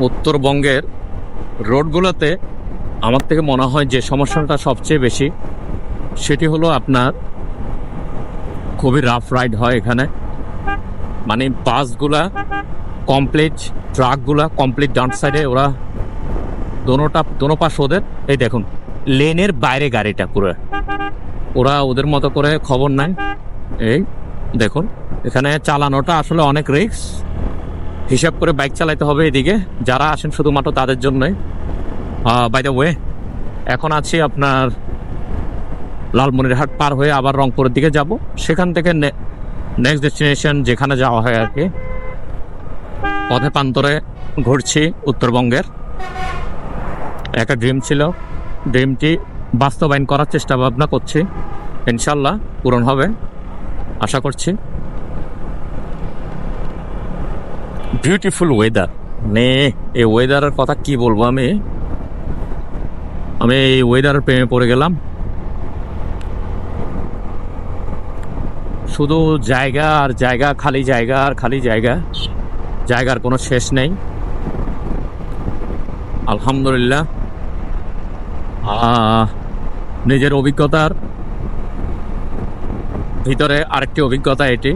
উত্তরবঙ্গের রোডগুলোতে আমার থেকে মনে হয় যে সমস্যাটা সবচেয়ে বেশি সেটি হলো আপনার খুবই রাফ রাইড হয় এখানে। মানে বাসগুলা কমপ্লিট, ট্রাকগুলা কমপ্লিট ডান সাইডে, ওরা দোনো পাশ ওদের। এই দেখুন লেনের বাইরে গাড়িটা পুরো, ওরা ওদের মতো করে খবর নাই। এই দেখুন এখানে চালানোটা আসলে অনেক রিস্ক, হিসাব করে বাইক চালাতে হবে। এদিকে যারা আসেন শুধুমাত্র তাদের জন্যই। বাই দ্য ওয়ে, এখন আছি আপনার লালমনিরহাট পার হয়ে আবার রংপুরের দিকে যাব। সেখান থেকে নেক্সট ডেস্টিনেশন যেখানে যাওয়া হয় আর কি। পথে প্রান্তরে ঘুরছি উত্তরবঙ্গের। একটা ড্রিম ছিল, ড্রিমটি বাস্তবায়ন করার চেষ্টা ভাবনা করছি, ইনশাল্লাহ পূরণ হবে আশা করছি। বিউটিফুল ওয়েদার, মানে এই ওয়েদারের কথা কি বলবো। আমি এই ওয়েদারের প্রেমে পড়ে গেলাম। শুধু জায়গা আর জায়গা, খালি জায়গা আর খালি জায়গা, জায়গার কোনো শেষ নেই। আলহামদুলিল্লাহ, নিজের অভিজ্ঞতার ভিতরে আরেকটি অভিজ্ঞতা এটি।